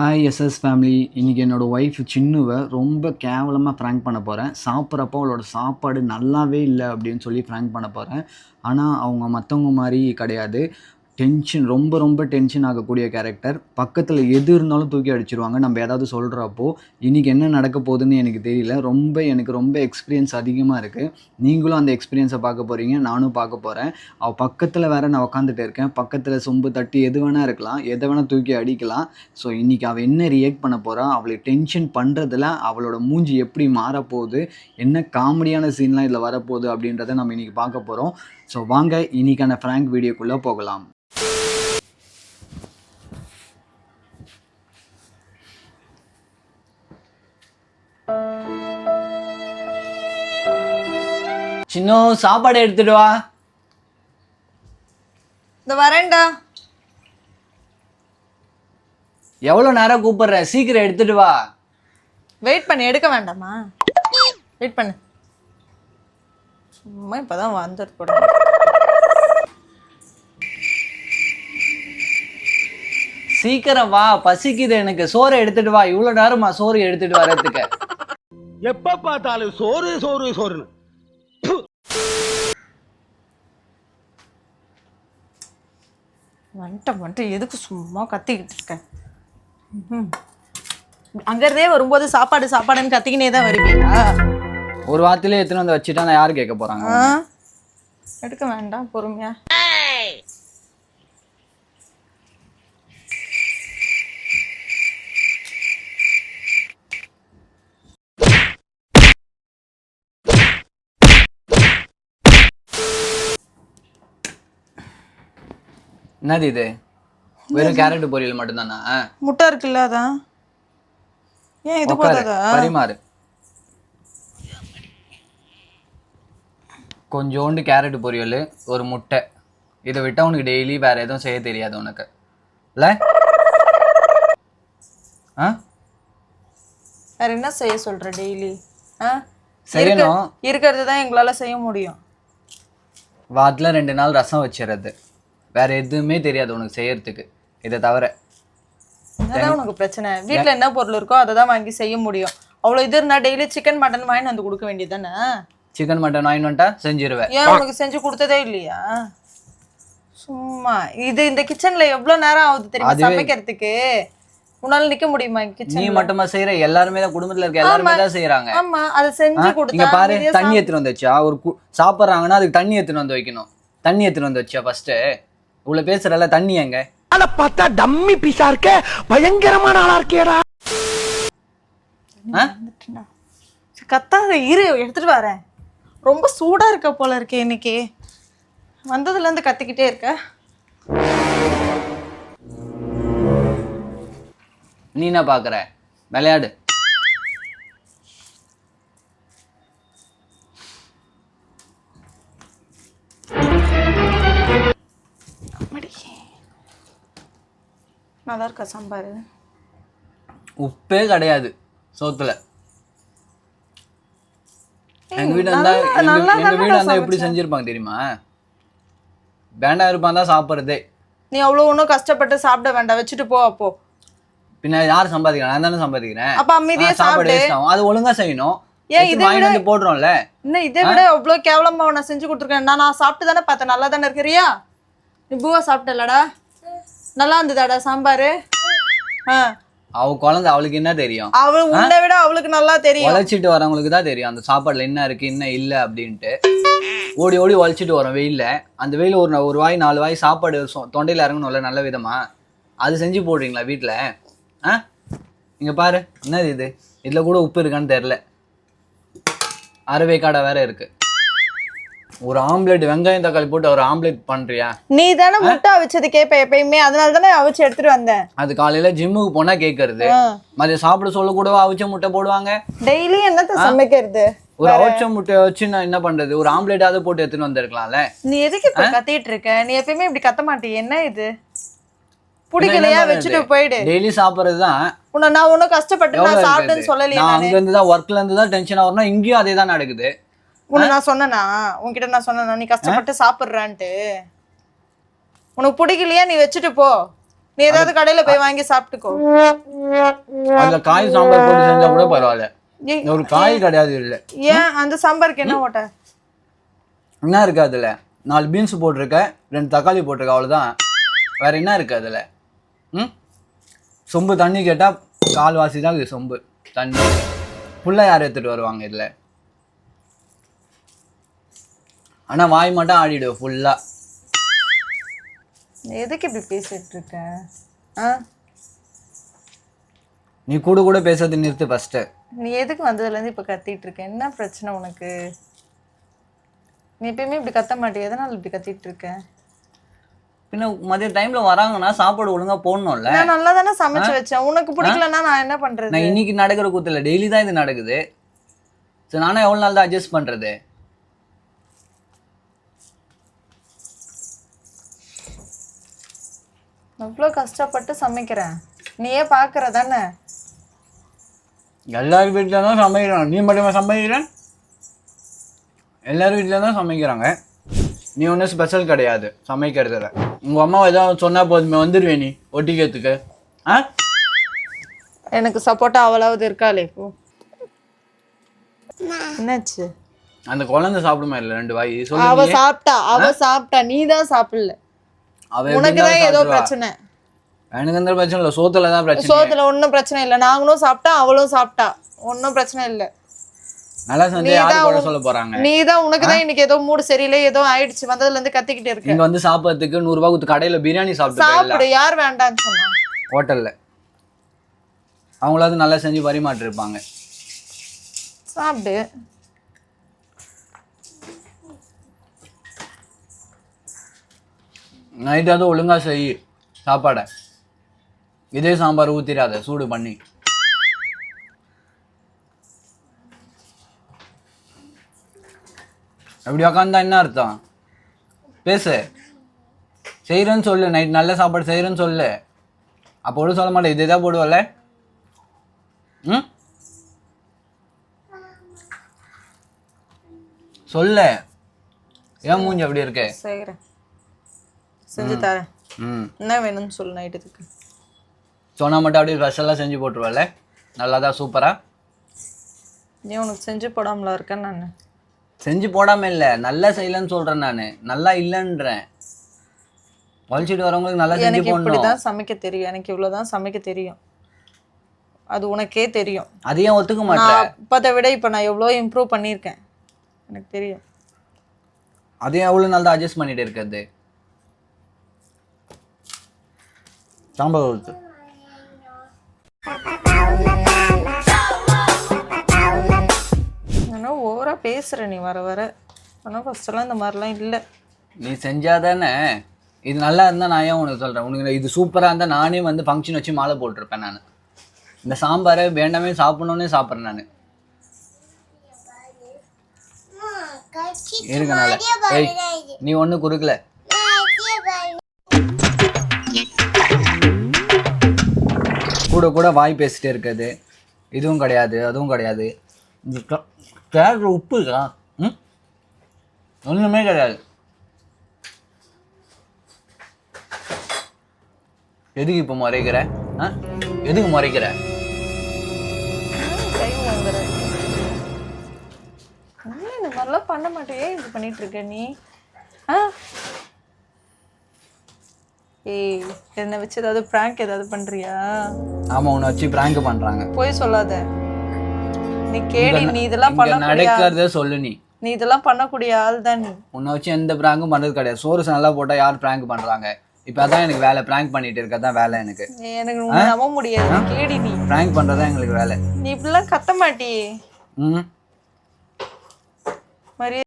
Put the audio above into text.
Hi SS family. இன்றைக்கி என்னோடய wife சின்னுவை ரொம்ப கேவலமாக ப்ராங்க் பண்ண போகிறேன். சாப்பிட்றப்போ அவளோட சாப்பாடு நல்லாவே இல்லை அப்படின்னு சொல்லி ப்ராங்க் பண்ண போகிறேன். ஆனால் அவங்க மற்றவங்க மாதிரி கிடையாது. ரொம்ப டென்ஷன் ஆகக்கூடிய கேரக்டர். பக்கத்தில் எது இருந்தாலும் தூக்கி அடிச்சிருவாங்க நம்ம ஏதாவது சொல்கிறப்போ. இன்றைக்கி என்ன நடக்க போகுதுன்னு எனக்கு தெரியல. எனக்கு ரொம்ப எக்ஸ்பீரியன்ஸ் அதிகமாக இருக்குது. நீங்களும் அந்த எக்ஸ்பீரியன்ஸை பார்க்க போகிறீங்க, நானும் பார்க்க போகிறேன். அவள் பக்கத்தில் வேறு நான் உட்காந்துட்டு இருக்கேன். பக்கத்தில் சொம்பு தட்டி எது வேணால் இருக்கலாம், எதை வேணால் தூக்கி அடிக்கலாம். ஸோ இன்றைக்கி அவள் என்ன ரியாக்ட் பண்ண போகிறா, அவளை டென்ஷன் பண்ணுறதுல அவளோட மூஞ்சி எப்படி மாறப்போகுது, என்ன காமெடியான சீன்லாம் இதில் வரப்போகுது அப்படின்றத நம்ம இன்றைக்கி பார்க்க போகிறோம். ஸோ வாங்க இன்றைக்கான ஃப்ராங்க் வீடியோக்குள்ளே போகலாம். சின்ன சாப்பாடு எடுத்துட்டு வா. இந்த வரேன்டா. எவ்வளவு நேரம் கூப்பிடுற, சீக்கிரம் எடுத்துட்டு வா. வெயிட் பண்ணு, எடுக்க வேண்டாமா? வெயிட் பண்ணு. சும்மா இப்பதான் வந்துட்டு போட. சீக்கிரம் வா, பசிக்குது எனக்கு. சோறு எடுத்துட்டு வா. இவ்வளவு நேரமா சோறு எடுத்துட்டு வர்றதுக்கு? எப்ப பார்த்தாலும் சோறு சோறு சோறுன்னு. வந்துட்டு எதுக்கு சும்மா கத்திக்கிட்டு இருக்க? அங்கறதே வரும்போது சாப்பாடு சாப்பாடுன்னு கத்திக்கினே தான் வருவீங்களா? ஒரு வாரத்திலே எத்தனை வந்து வச்சுட்டா நான் யாரு கேட்க போறாங்க? எடுக்க வேண்டாம், பொறுமையா. என்னது இது? வெறும் கேரட் பொரியல் மட்டும்தானா? முட்டை இருக்குல்ல, அதான். ஏன் இது போதாதா? பரிமாறு. கொஞ்சோண்டு கேரட் பொரியல், ஒரு முட்டை. இதை விட்டா உனக்கு டெய்லி வேற எதுவும் செய்ய தெரியாது உனக்கு இல்ல? வேற என்ன செய்ய சொல்ற டெய்லி? செய்யணும். இருக்கிறது தான் எங்களால செய்ய முடியும். வாரத்துல 2 நாள் ரசம் வச்சிடறது. வேற எதுவுமே தெரியாது உனக்கு செய்யறதுக்கு இதை தவிர. அதான் உனக்கு பிரச்சனை. வீட்டுல என்ன பொருள் இருக்கோ அதை தான் வாங்கி செய்ய முடியும். அவ்வளவு இது இருந்தா டெய்லி சிக்கன் மட்டன் வாங்கி வந்து கொடுக்க வேண்டியதானே? சிக்கன் மட்டன் வாங்கி வந்துட்டா செஞ்சிருவேன். ஏன் உனக்கு செஞ்சு கொடுத்ததே இல்லையா? சும்மா இது இந்த கிச்சன்ல எவ்வளவு நேரம் ஆகுது தெரியுமா சமைக்கிறதுக்கு? உன்னால நிக்க முடியுமா கிச்சன்? நீ மட்டுமா செய்யற? எல்லாருமே தான், குடும்பத்துல இருக்க எல்லாருமே தான் செய்யறாங்க. ஆமா, அதை செஞ்சு கொடுத்தா. இங்க பாரு, தண்ணி எடுத்துட்டு வந்து வச்சா. ஒரு சாப்பிடுறாங்கன்னா அதுக்கு தண்ணி எடுத்துட்டு வந்து வைக்கணும். தண்ணி எடுத்துட்டு வந்து வச்சா ஃபர்ஸ்ட். இவ்வளவு பேசுறல, தண்ணி எங்க? அத பார்த்தா டம்மி பீஸா இருக்க, பயங்கரமான ஆளா இருக்கேடா. கத்தாத இரு, எடுத்துட்டு வரேன். ரொம்ப சூடா இருக்க போல இருக்கே இன்னைக்கு. வந்ததுல இருந்து கத்திக்கிட்டே இருக்க. நீ என்ன பாக்குற? விளையாடு. நல்லா இருக்கா சாம்பார்? உப்பே கிடையாது சோத்துல. எங்க வீடு இருந்தா எப்படி செஞ்சிருப்பாங்க தெரியுமா? வேண்டாம் இருப்பான் தான் சாப்பிடுறதே. நீ அவ்வளவு ஒன்றும் கஷ்டப்பட்டு சாப்பிட வேண்டாம், வச்சுட்டு போ. அப்போ பின்ன யாரு சம்பாதிக்கிறேன்? நான் தானே சம்பாதிக்கிறேன். அப்ப அமைதியா சாப்பிடு. அது ஒழுங்கா செய்யணும். ஏன் இதை விட போடுறோம்ல? இன்னும் இதை விட அவ்வளவு கேவலமா நான் செஞ்சு கொடுத்துருக்கேன். நான் சாப்பிட்டு தானே பார்த்தேன். நல்லா தானே இருக்கிறியா? நீ பூவா சாப்பிட்டலடா? நல்லா இருந்ததாடா சாம்பாரு? அவ குழந்தை, அவளுக்கு என்ன தெரியும்? அவள் உன்னை விட அவளுக்கு நல்லா தெரியும். உழைச்சிட்டு வரவங்களுக்கு தான் தெரியும் அந்த சாப்பாடுல என்ன இருக்கு என்ன இல்ல அப்படின்ட்டு. ஓடி ஓடி உழைச்சிட்டு வரோம் வெயில்ல. அந்த வெயில ஒரு வாய் 4 வாய் சாப்பாடு தொண்டையில இறங்கணும்ல நல்ல விதமா. அது செஞ்சு போடுறீங்களா வீட்டுல? இங்க பாரு, என்னது இது? இதுல கூட உப்பு இருக்கான்னு தெரியல. அரவேக்காடா வேற இருக்கு. ஒரு ஆம்லெட், வெங்காயம் தக்காளி போட்டு ஒரு ஆம்லெட் பண்றியா? நீ தானே முட்டை அவிச்சது கேப்ப எப்பயுமே, அதனால தானே அவிச்சு எடுத்துட்டு வந்தேன். அது காலையில ஜிம்முக்கு போனா கேக்குறது. மதியம் சாப்பிட சொல்ல கூட அவிச்ச முட்டை போடுவாங்க. டெய்லி என்னத்த சமைக்கிறது? ஒரு அவிச்ச முட்டை வச்சு நான் என்ன பண்றது? ஒரு ஆம்லெட்டாவது போட்டு எடுத்துட்டு வந்திருக்கலாம்ல. நீ எதுக்கு இப்ப கத்திட்டு இருக்க? நீ எப்பயுமே இப்படி கத்த மாட்டிய, என்ன இது? பிடிக்கலையா வச்சுட்டு போயிடு. டெய்லி சாப்பிடுறதுதான். நான் ஒன்னும் கஷ்டப்பட்டு நான் சாப்பிட்டேன்னு சொல்லலையே. நான் அங்க இருந்து தான், ஒர்க்ல இருந்து தான் டென்ஷன் ஆகுறேன். இங்கேயும் அதே தான் நடக்குது. உன்னை நான் சொன்னேனா? உன்கிட்ட நான் சொன்னேனா நீ கஷ்டப்பட்டு சாப்பிடுறான்ட்டு? உனக்கு பிடிக்கலையா நீ வச்சுட்டு போ. நீ ஏதாவது கடையில போய் வாங்கி சாப்பிட்டுக்கோ. அதுல காய் சாம்பார் போட்டு செஞ்சா கூட பரவாயில்ல. ஏய், ஒரு காய் கிடையாது இல்ல. ஏன் அந்த சாம்பாருக்கு என்ன ஓட்ட? என்ன இருக்கு அதுல? 4 பீன்ஸ் போட்டிருக்க, 2 தக்காளி போட்டிருக்க, அவ்வளவுதான். வேற என்ன இருக்கு அதுல? சொம்பு தண்ணி கேட்டா கால்வாசி தான் இது சொம்பு தண்ணி. ஃபுல்லா யார் எடுத்துட்டு வருவாங்க இதுல? ஆனா வாய் மட்டும் ஆடிடும் ஃபுல்லா. எதுக்கு இப்படி பேசிட்டு இருக்க? நீ கூட பேசுறது நிறுத்து ஃபர்ஸ்ட். நீ எதுக்கு வந்ததுல இருந்து இப்ப கத்திட்டு இருக்க? என்ன பிரச்சனை உனக்கு? நீ எப்பயுமே இப்படி கத்த மாட்டியா? எதனால இப்படி கத்திட்டு இருக்க? பின்ன மதிய டைம்ல வராங்கன்னா சாப்பாடு ஒழுங்கா போடணும்ல. நான் நல்லா தானே சமைச்சு வச்சேன். உனக்கு பிடிக்கலன்னா நான் என்ன பண்றது? நான் இன்னைக்கு நடக்கிற கூத்துல டெய்லி தான் இது நடக்குது. சரி, நானும் எவ்வளவு நாள் தான் அட்ஜஸ்ட் பண்றது? அவ்வளோ கஷ்டப்பட்டு சமைக்கிறேன், நீயே பாக்குற தானே? எல்லாரும் வீட்டுல தான் சமைக்கிறாங்க, நீ மட்டுமே சமைக்கிற? எல்லாரும் வீட்டுல தான் சமைக்கிறாங்க. நீ ஒன்றும் ஸ்பெஷல் கிடையாது சமைக்கிறதுல. உங்க அம்மா ஏதாவது சொன்னா போதுமே வந்துடுவே நீ ஒட்டிக்கிறதுக்கு. எனக்கு சப்போர்ட்டா அவளாவது இருக்காளே. போ. என்னாச்சு? அந்த குழந்தை சாப்பிடுமா இல்ல 2 வாய் சொல்லு. அவ சாப்பிட்டா நீ தான் சாப்பிடல. உனக்குதான் ஏதோ பிரச்சனை. எனக்கு எந்த பிரச்சனை இல்ல, சோத்துல தான் பிரச்சனை. சோத்துல ஒன்னும் பிரச்சனை இல்ல, நாங்களும் சாப்பிட்டா அவளும் சாப்பிட்டா, ஒன்னும் பிரச்சனை இல்ல. நல்லா செஞ்சு யாரு கூட சொல்ல போறாங்க? நீதான் உனக்குதான் இன்னைக்கு ஏதோ மூடு சரியில்லை, ஏதோ ஆயிடுச்சு, வந்ததுல இருந்து கத்திக்கிட்டே இருக்க. இங்க வந்து சாப்பிடறதுக்கு 100 ரூபாய் கொடுத்து கடையில பிரியாணி சாப்பிடு. யார் வேண்டான்னு சொன்னா? ஹோட்டல்ல அவங்களாவது நல்லா செஞ்சு பரிமாற்றி இருப்பாங்க. சாப்பிடு. நைட்டாவது ஒழுங்கா செய் சாப்பாடை. இதே சாம்பார் ஊத்திடாத, சூடு பண்ணி. அப்படி உக்காந்தா என்ன அர்த்தம்? பேசு. செய்யறேன்னு சொல்லு, நைட் நல்ல சாப்பாடு செய்யறேன்னு சொல்லு. அப்போ கூட சொல்ல மாட்டேன், இதே தான் போடுவல. சொல்லு. ஏன் மூஞ்சி அப்படி இருக்கு? செய்யறேன், செஞ்சு தரேன். என்ன வேணும்னு சொல்லு நைட்டுக்கு. சொன்னா மட்டும் அப்படியே ஸ்பெஷலாக செஞ்சு போட்டுருவல. நல்லாதான் சூப்பரா. நீ உனக்கு செஞ்சு போடாமல இருக்கேன். நான் செஞ்சு போடாம இல்லை, நல்லா செய்யலன்னு சொல்றேன். நான் நல்லா இல்லைன்றேன். வலிச்சிட்டு வரவங்களுக்கு நல்லா செஞ்சு எனக்கு போடணும். இப்படிதான் சமைக்க தெரியும், எனக்கு இவ்வளவுதான் சமைக்க தெரியும், அது உனக்கே தெரியும். அதையும் ஒத்துக்க மாட்டேன். அப்பதை விட இப்ப நான் எவ்வளோ இம்ப்ரூவ் பண்ணியிருக்கேன், எனக்கு தெரியும். அதையும் எவ்வளோ நாள் தான் அட்ஜஸ்ட் பண்ணிட்டு இருக்கிறது? சாம்பார் ஊத்து. ஆனால் ஓவரா பேசுற நீ வர வர. ஆனால் ஃபர்ஸ்டெல்லாம் இந்த மாதிரிலாம் இல்லை. நீ செஞ்சாதானே. இது நல்லா இருந்தால் நான் ஏன் உனக்கு சொல்கிறேன்? உனக்கு இது சூப்பராக இருந்தால் நானே வந்து ஃபங்க்ஷன் வச்சு மாலை போட்டிருப்பேன். நான் இந்த சாம்பாரை வேண்டாமே சாப்பிடணுன்னே சாப்பிட்றேன் நான். இருக்கனால ஏய், நீ ஒன்றும் குறுக்கல. கூட வாய் பேசிட்டே இருக்குது. இதுவும் கிடையாது, அதுவும் கிடையாது. கேரட் உப்பு இருக்கா? ஒன்றுமே கிடையாது. எதுக்கு இப்போ முறைக்கிற? எதுக்கு முறைக்கிற? இந்த மாதிரிலாம் பண்ண மாட்டேயே, இது பண்ணிட்டு இருக்க நீ. ஏய், என்ன வச்சு ஏதாவது பிராங்க் ஏதாவது பண்றியா? ஆமா, உன்னை வச்சு பிராங்க் பண்றாங்க. போய் சொல்லாத. நீ கேடி, நீ இதெல்லாம் பண்ண நடக்கிறத சொல்லு. நீ இதெல்லாம் பண்ணக்கூடிய ஆள் தான் நீ. உன்னை வச்சு எந்த பிராங்கும் பண்றது கிடையாது. சோறு நல்லா போட்டா யார் பிராங்க் பண்றாங்க? இப்ப அதான் எனக்கு வேலை, பிராங்க் பண்ணிட்டு இருக்கதான் வேலை எனக்கு. எனக்கு நம்ப முடியாது. கேடி, நீ பிராங்க் பண்றதா எங்களுக்கு வேலை. நீ இப்படிலாம் கத்த மாட்டியே.